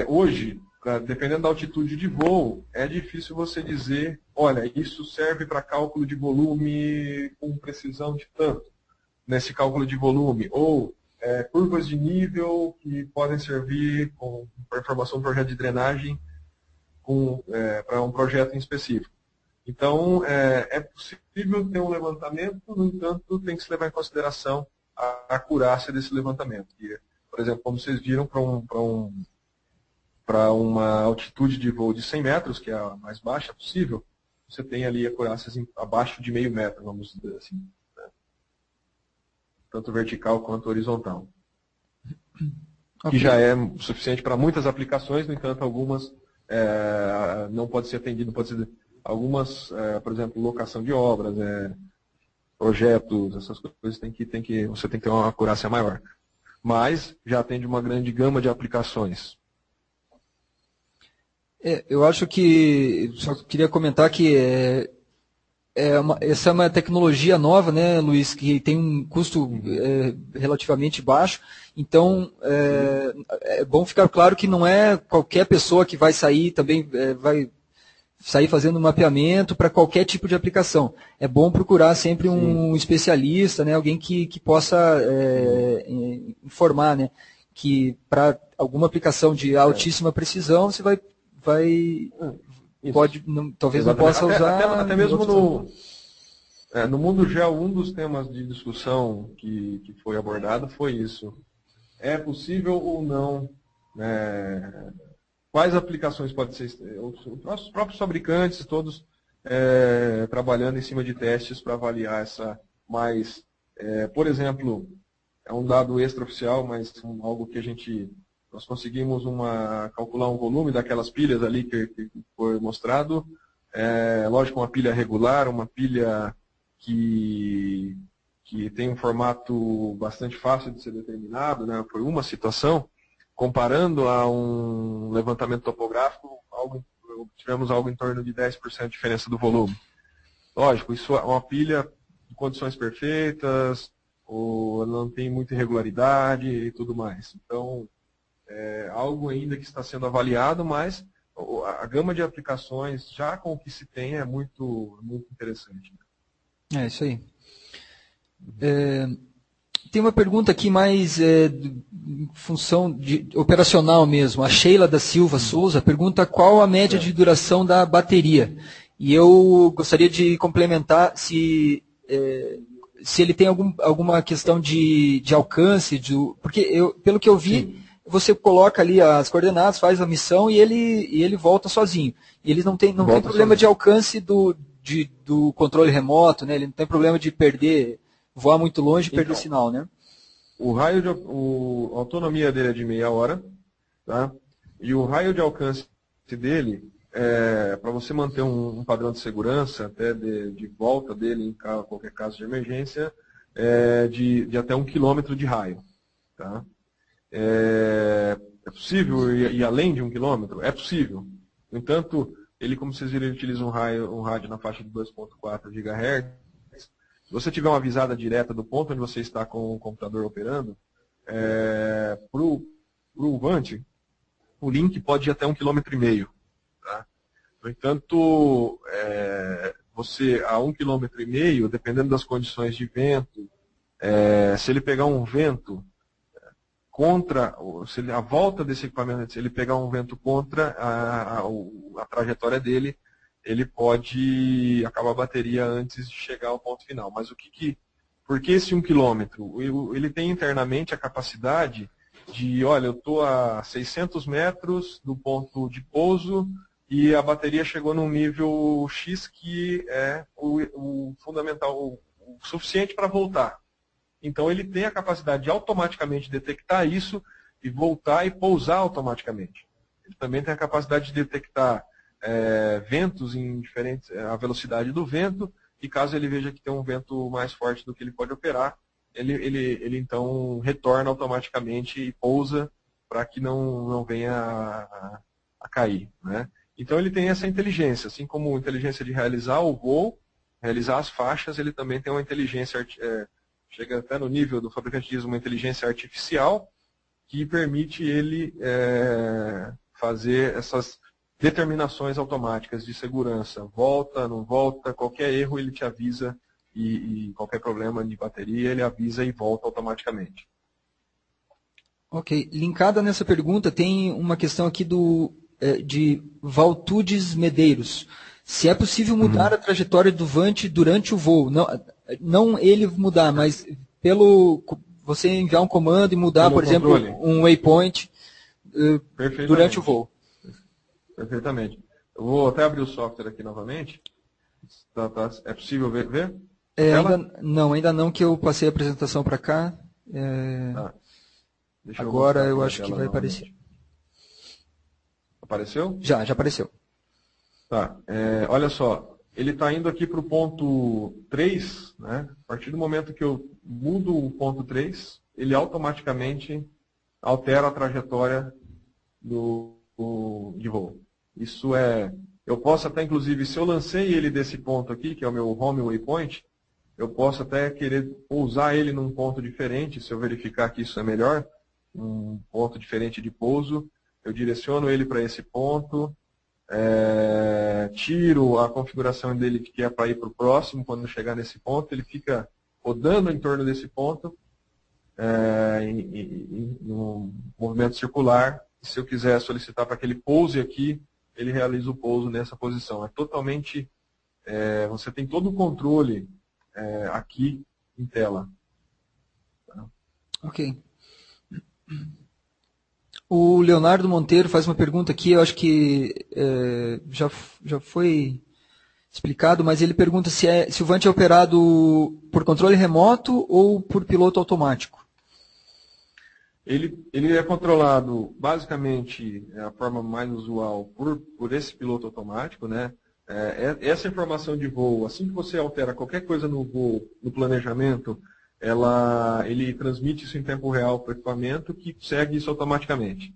S2: hoje, dependendo da altitude de voo, é difícil você dizer, olha, isso serve para cálculo de volume com precisão de tanto, nesse cálculo de volume, ou curvas de nível que podem servir para informação do projeto de drenagem para um projeto em específico. Então, é possível ter um levantamento, no entanto, tem que se levar em consideração a acurácia desse levantamento. Que, por exemplo, como vocês viram, para uma altitude de voo de 100 metros, que é a mais baixa possível, você tem ali acurácias abaixo de meio metro, vamos dizer assim, né? Tanto vertical quanto horizontal. Okay. Que já é suficiente para muitas aplicações, no entanto, algumas não pode ser atendido, pode ser algumas, por exemplo, locação de obras, projetos, essas coisas você tem que ter uma acurácia maior. Mas já atende uma grande gama de aplicações.
S1: Eu acho que, só queria comentar que essa é uma tecnologia nova, né, Luiz, que tem um custo relativamente baixo. Então, é bom ficar claro que não é qualquer pessoa que vai sair também, vai sair fazendo mapeamento para qualquer tipo de aplicação. É bom procurar sempre um especialista, né, alguém que possa informar, né, que para alguma aplicação de altíssima precisão você talvez não possa usar.
S2: Até mesmo no mundo gel, um dos temas de discussão que foi abordado foi isso. É possível ou não? Quais aplicações podem ser? Os próprios fabricantes, todos trabalhando em cima de testes para avaliar essa mais. Por exemplo, é um dado extraoficial, mas algo que nós conseguimos calcular um volume daquelas pilhas ali que foi mostrado. Lógico, uma pilha regular, uma pilha que tem um formato bastante fácil de ser determinado, né? Foi uma situação. Comparando a um levantamento topográfico, tivemos algo em torno de 10% de diferença do volume. Lógico, isso é uma pilha em condições perfeitas, ou não tem muita irregularidade e tudo mais. Então, algo ainda que está sendo avaliado, mas a gama de aplicações, já com o que se tem, é muito, muito interessante.
S1: É isso aí. Tem uma pergunta aqui mais em função operacional mesmo. A Sheila da Silva Souza pergunta qual a média de duração da bateria. E eu gostaria de complementar se ele tem alguma questão de alcance, porque pelo que eu vi, sim, você coloca ali as coordenadas, faz a missão e ele volta sozinho. E ele não tem problema sozinho de alcance do controle remoto, né? Ele não tem problema de voar muito longe e perder sinal, né?
S2: A autonomia dele é de meia hora, tá? E o raio de alcance dele, para você manter um padrão de segurança, até de volta dele em qualquer caso de emergência, de até 1 quilômetro de raio, tá? É possível ir além de 1 quilômetro? É possível. No entanto, Ele, como vocês viram, ele utiliza um rádio na faixa de 2.4 GHz. Se você tiver uma visada direta do ponto onde você está com o computador operando, para o VANT, o link pode ir até 1,5 km. Tá? No entanto, você a 1,5 km, dependendo das condições de vento, se ele pegar um vento contra, se a volta desse equipamento, se ele pegar um vento contra a trajetória dele, ele pode acabar a bateria antes de chegar ao ponto final. Mas por que esse 1 km? Ele tem internamente a capacidade de, olha, eu estou a 600 metros do ponto de pouso e a bateria chegou num nível X que é o fundamental, o suficiente para voltar. Então ele tem a capacidade de automaticamente detectar isso e voltar e pousar automaticamente. Ele também tem a capacidade de detectar ventos em diferentes, a velocidade do vento, e caso ele veja que tem um vento mais forte do que ele pode operar, ele então retorna automaticamente e pousa para que não venha a cair. Né? Então ele tem essa inteligência, assim como a inteligência de realizar o voo, realizar as faixas, ele também tem uma inteligência, chega até no nível do fabricante diz uma inteligência artificial, que permite ele fazer essas determinações automáticas de segurança. Volta, não volta, qualquer erro ele te avisa e qualquer problema de bateria ele avisa e volta automaticamente.
S1: Ok. Linkada nessa pergunta tem uma questão aqui de Valtudes Medeiros. Se é possível mudar a trajetória do VANT durante o voo. Não ele mudar, mas você enviar um comando e mudar, por exemplo, um waypoint durante o voo.
S2: Perfeitamente. Eu vou até abrir o software aqui novamente. É possível ver?
S1: Ainda não, que eu passei a apresentação para cá. Agora eu acho que vai aparecer.
S2: Apareceu?
S1: Já apareceu.
S2: Tá. Olha só, ele está indo aqui para o ponto 3, né? A partir do momento que eu mudo o ponto 3, ele automaticamente altera a trajetória de voo. Isso eu posso até, inclusive, se eu lancei ele desse ponto aqui, que é o meu home waypoint, eu posso até querer pousar ele num ponto diferente, se eu verificar que isso é melhor, um ponto diferente de pouso, eu direciono ele para esse ponto, tiro a configuração dele que é para ir para o próximo, quando chegar nesse ponto, ele fica rodando em torno desse ponto, em um movimento circular. Se eu quiser solicitar para que ele pouse aqui, ele realiza o pouso nessa posição. É totalmente, você tem todo o controle aqui em tela.
S1: Ok. O Leonardo Monteiro faz uma pergunta aqui, eu acho que já foi explicado, mas ele pergunta se o VANT é operado por controle remoto ou por piloto automático.
S2: Ele é controlado, basicamente, a forma mais usual, por esse piloto automático, né? Essa informação de voo, assim que você altera qualquer coisa no voo, no planejamento, ele transmite isso em tempo real para o equipamento, que segue isso automaticamente.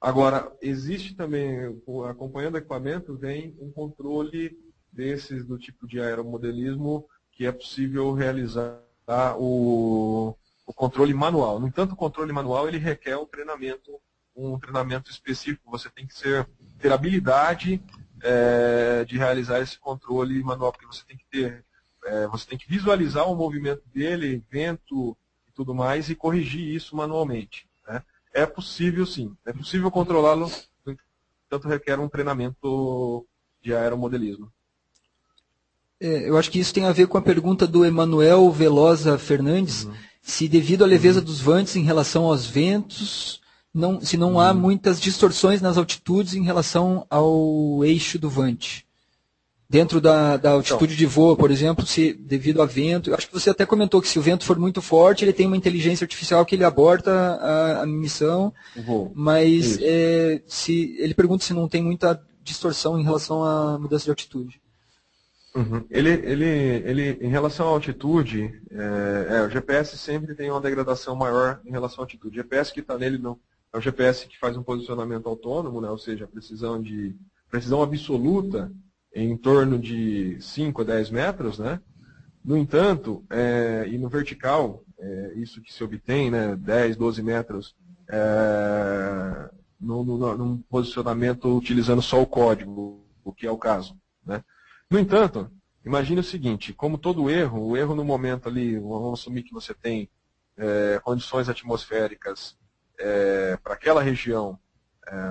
S2: Agora, existe também, acompanhando o equipamento, vem um controle desses do tipo de aeromodelismo, que é possível realizar o controle manual. No entanto, o controle manual ele requer um treinamento específico. Você tem que ter habilidade de realizar esse controle manual, porque você tem que visualizar o movimento dele, vento e tudo mais, e corrigir isso manualmente. Né? É possível sim, é possível controlá-lo, no entanto requer um treinamento de aeromodelismo.
S1: Eu acho que isso tem a ver com a pergunta do Emanuel Velosa Fernandes, se devido à leveza dos VANTs em relação aos ventos, se não há muitas distorções nas altitudes em relação ao eixo do VANT. Dentro da altitude de voo, por exemplo, se devido a vento, eu acho que você até comentou que se o vento for muito forte, ele tem uma inteligência artificial que ele aborta a missão, mas ele pergunta se não tem muita distorção em relação à mudança de altitude.
S2: Ele, em relação à altitude, o GPS sempre tem uma degradação maior em relação à altitude. O GPS que está nele é o GPS que faz um posicionamento autônomo, né? Ou seja, a precisão precisão absoluta em torno de 5 a 10 metros, né? No entanto, e no vertical, isso que se obtém, né, 10, 12 metros, num posicionamento utilizando só o código, o que é o caso, né? No entanto, imagine o seguinte, como todo erro, o erro no momento ali, vamos assumir que você tem condições atmosféricas para aquela região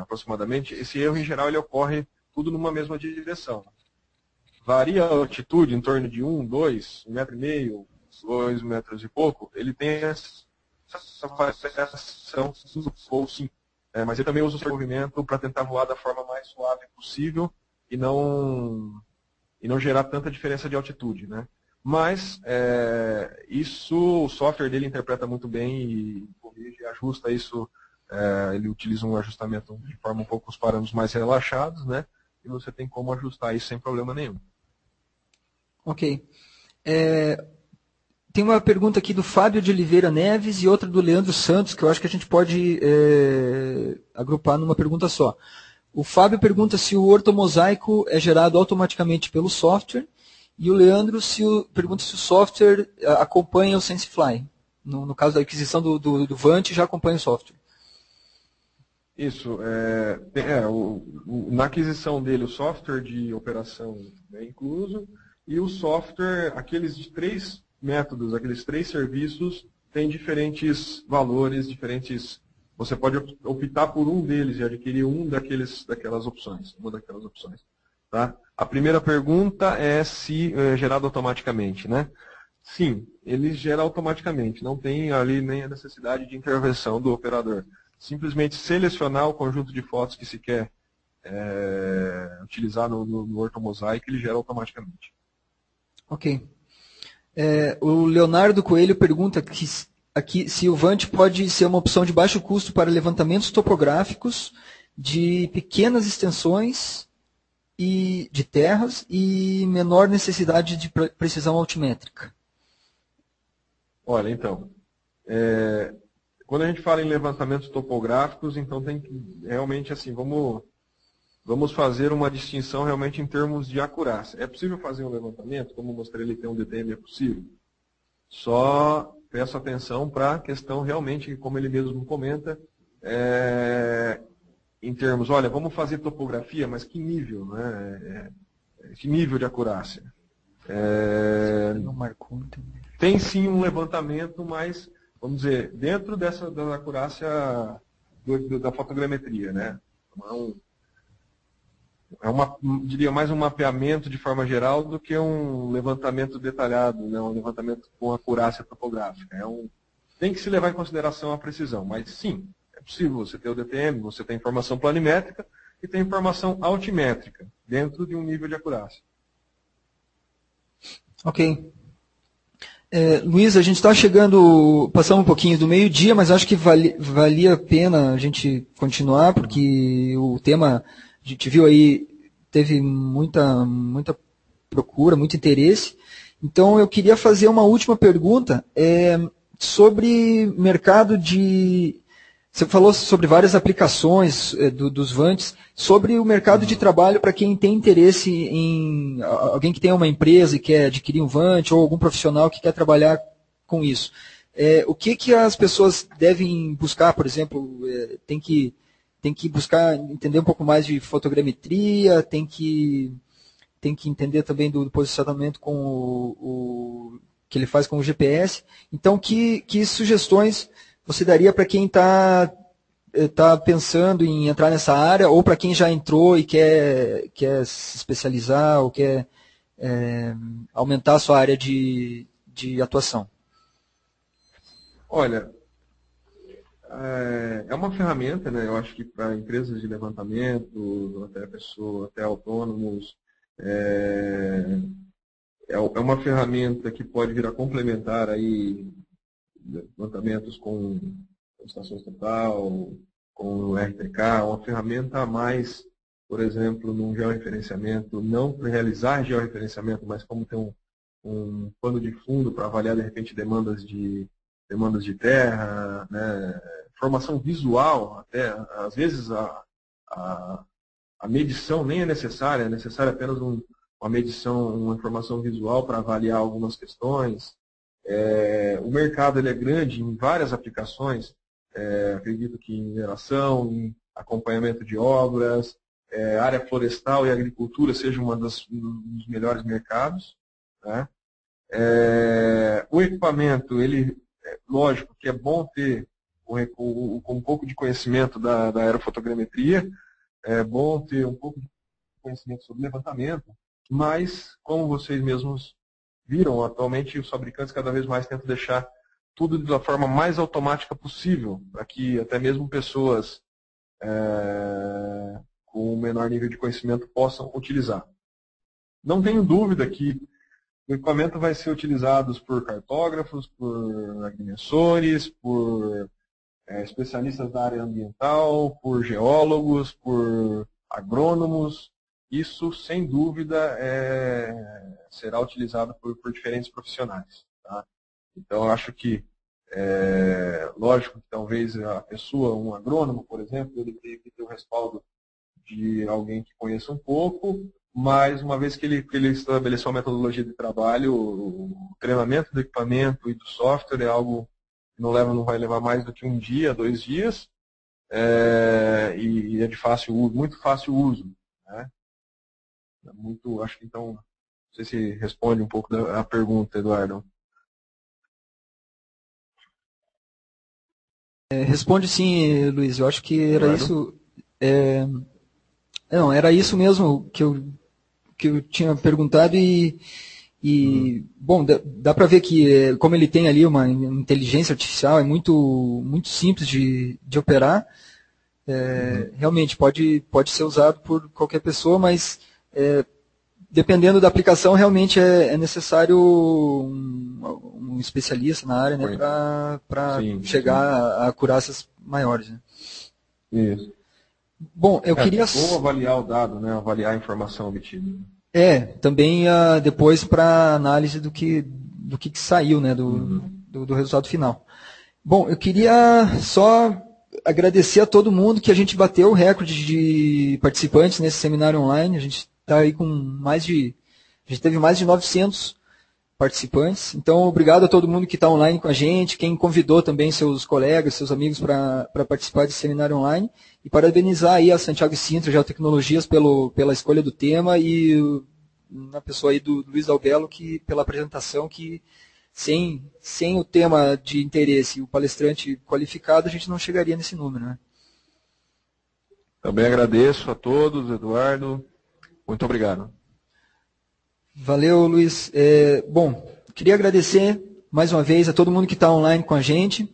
S2: aproximadamente, esse erro em geral ele ocorre tudo numa mesma direção. Varia a altitude em torno de 1, 2, 1,5 metro, 2 metros e pouco, ele tem essa variação ou sim. Mas ele também usa o seu movimento para tentar voar da forma mais suave possível e não gerar tanta diferença de altitude, né? Mas isso o software dele interpreta muito bem e corrige, ajusta isso. Ele utiliza um ajustamento de forma um pouco os parâmetros mais relaxados, né? E você tem como ajustar isso sem problema nenhum.
S1: Ok. Tem uma pergunta aqui do Fábio de Oliveira Neves e outra do Leandro Santos, que eu acho que a gente pode agrupar numa pergunta só. O Fábio pergunta se o ortomosaico é gerado automaticamente pelo software, e o Leandro pergunta se o software acompanha o SenseFly. No caso da aquisição do Vant, já acompanha o software.
S2: Isso. Na aquisição dele, o software de operação é incluso, e o software, aqueles 3 métodos, aqueles 3 serviços, têm diferentes valores, diferentes. Você pode optar por um deles e adquirir daquelas opções, uma daquelas opções. Tá? A primeira pergunta é se é gerado automaticamente, né? Sim, ele gera automaticamente, não tem ali nem a necessidade de intervenção do operador. Simplesmente selecionar o conjunto de fotos que se quer utilizar no ortomosaico, ele gera automaticamente.
S1: Ok. O Leonardo Coelho pergunta aqui se o Vant pode ser uma opção de baixo custo para levantamentos topográficos de pequenas extensões de terras e menor necessidade de precisão altimétrica.
S2: Olha, então, quando a gente fala em levantamentos topográficos, então tem que realmente assim, vamos fazer uma distinção realmente em termos de acurácia. É possível fazer um levantamento, como mostrei ali, tem um DTM, é possível. Só peço atenção para a questão realmente, como ele mesmo comenta, em termos, olha, vamos fazer topografia, mas que nível, né? Que nível de acurácia? Tem sim um levantamento, mas, vamos dizer, dentro da acurácia da fotogrametria, né? Diria mais um mapeamento de forma geral do que um levantamento detalhado, né? Um levantamento com acurácia topográfica. Tem que se levar em consideração a precisão, mas sim, é possível você ter o DTM, você tem informação planimétrica e tem informação altimétrica dentro de um nível de acurácia.
S1: Ok. Luiz, a gente está passando um pouquinho do meio-dia, mas acho que valia a pena a gente continuar, porque o tema, a gente viu aí, teve muita procura, muito interesse. Então, eu queria fazer uma última pergunta sobre mercado de... Você falou sobre várias aplicações dos Vants, sobre o mercado de trabalho para quem tem interesse em alguém que tem uma empresa e quer adquirir um Vant, ou algum profissional que quer trabalhar com isso. O que as pessoas devem buscar, por exemplo, tem que buscar entender um pouco mais de fotogrametria, tem que entender também do posicionamento com o que ele faz com o GPS. Então, que sugestões você daria para quem está pensando em entrar nessa área, ou para quem já entrou e quer se especializar, ou quer aumentar a sua área de atuação?
S2: Olha, é uma ferramenta, né? Eu acho que para empresas de levantamento, até autônomos, é uma ferramenta que pode vir a complementar aí levantamentos com estações total, com o RTK, uma ferramenta a mais, por exemplo, num georreferenciamento, não para realizar georreferenciamento, mas como ter um pano de fundo para avaliar, de repente, demandas de terra, né? Formação visual, até, às vezes, a medição nem é necessária apenas uma medição, uma informação visual para avaliar algumas questões. O mercado ele é grande em várias aplicações, acredito que em mineração, em acompanhamento de obras, área florestal e agricultura seja um dos melhores mercados, né? O equipamento, lógico que é bom ter um pouco de conhecimento da aerofotogrametria, é bom ter um pouco de conhecimento sobre levantamento, mas, como vocês mesmos viram, atualmente os fabricantes cada vez mais tentam deixar tudo da forma mais automática possível, para que até mesmo pessoas com um menor nível de conhecimento possam utilizar. Não tenho dúvida que o equipamento vai ser utilizado por cartógrafos, por agrimensores, por especialistas da área ambiental, por geólogos, por agrônomos. Isso, sem dúvida, será utilizado por diferentes profissionais. Tá? Então, eu acho que, lógico que talvez a pessoa, um agrônomo, por exemplo, ele tenha que ter o respaldo de alguém que conheça um pouco, mas uma vez que ele estabeleceu uma metodologia de trabalho, o treinamento do equipamento e do software é algo que não vai levar mais do que 1 dia, 2 dias, e é de fácil uso, muito fácil uso. Né? Acho que então, não sei se responde um pouco da pergunta, Eduardo.
S1: Responde sim, Luiz. Eu acho que era isso. Não, era isso mesmo que eu tinha perguntado bom, dá para ver que como ele tem ali uma inteligência artificial, é muito simples de operar. Realmente pode ser usado por qualquer pessoa, mas dependendo da aplicação, realmente é necessário um especialista na área, né, para chegar a acurácias maiores. Né?
S2: Isso.
S1: Bom, eu queria...
S2: Ou avaliar o dado, né, avaliar a informação obtida.
S1: Também depois para análise do que saiu, né, do resultado final. Bom, eu queria só agradecer a todo mundo que a gente bateu o recorde de participantes nesse seminário online. A gente está aí com a gente teve mais de 900 participantes. Então, obrigado a todo mundo que está online com a gente, quem convidou também seus colegas, seus amigos para participar desse seminário online. E parabenizar aí a Santiago e Sintra Geotecnologias pela escolha do tema e na pessoa aí do Luiz Dalbello pela apresentação, que sem o tema de interesse e o palestrante qualificado, a gente não chegaria nesse número. Né?
S2: Também agradeço a todos, Eduardo. Muito obrigado.
S1: Valeu, Luiz. Bom, queria agradecer mais uma vez a todo mundo que está online com a gente.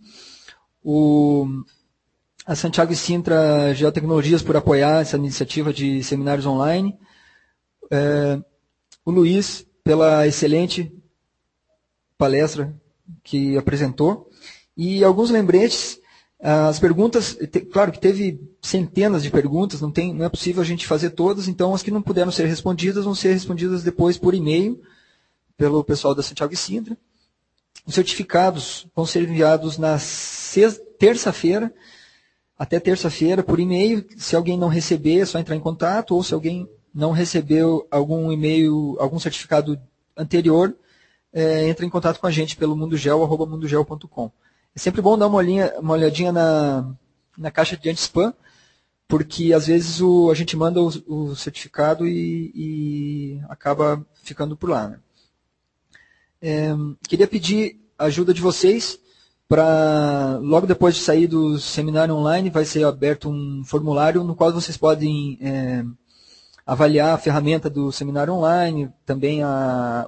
S1: A Santiago e Sintra Geotecnologias por apoiar essa iniciativa de seminários online. O Luiz, pela excelente palestra que apresentou. E alguns lembretes. As perguntas, claro que teve centenas de perguntas, não é possível a gente fazer todas, então as que não puderam ser respondidas vão ser respondidas depois por e-mail pelo pessoal da Santiago e Sintra. Os certificados vão ser enviados na terça-feira, até terça-feira por e-mail. Se alguém não receber, é só entrar em contato, ou se alguém não recebeu algum e-mail, algum certificado anterior, entra em contato com a gente pelo mundogel@mundogel.com. É sempre bom dar uma olhadinha na caixa de anti-spam, porque às vezes a gente manda o certificado e acaba ficando por lá. Né? Queria pedir a ajuda de vocês para, logo depois de sair do seminário online, vai ser aberto um formulário no qual vocês podem avaliar a ferramenta do seminário online, também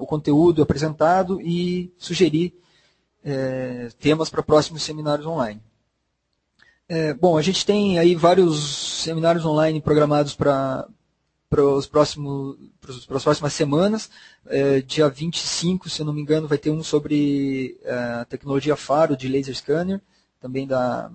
S1: o conteúdo apresentado e sugerir temas para próximos seminários online. Bom, a gente tem aí vários seminários online programados para as próximas semanas. Dia 25, se eu não me engano, vai ter um sobre a tecnologia Faro de laser scanner, também da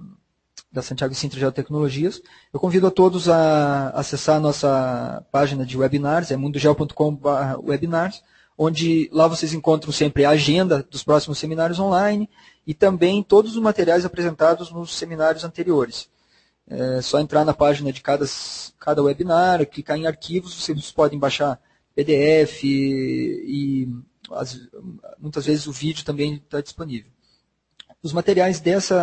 S1: Santiago e Sintra Geotecnologias. Eu convido a todos a acessar a nossa página de webinars, mundogel.com/webinars, onde lá vocês encontram sempre a agenda dos próximos seminários online e também todos os materiais apresentados nos seminários anteriores. É só entrar na página de cada webinar, clicar em arquivos, vocês podem baixar PDF e muitas vezes o vídeo também está disponível. Os materiais desse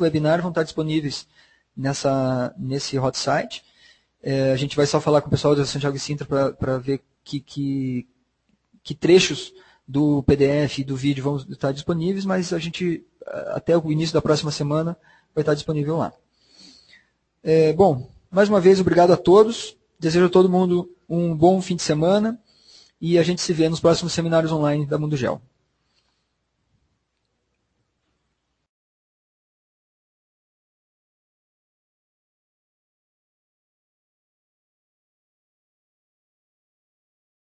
S1: webinar vão estar disponíveis nesse hot site. A gente vai só falar com o pessoal da Santiago e Sintra para ver que trechos do PDF e do vídeo vão estar disponíveis, mas a gente, até o início da próxima semana, vai estar disponível lá. Bom, mais uma vez, obrigado a todos. Desejo a todo mundo um bom fim de semana e a gente se vê nos próximos seminários online da Mundo Gel.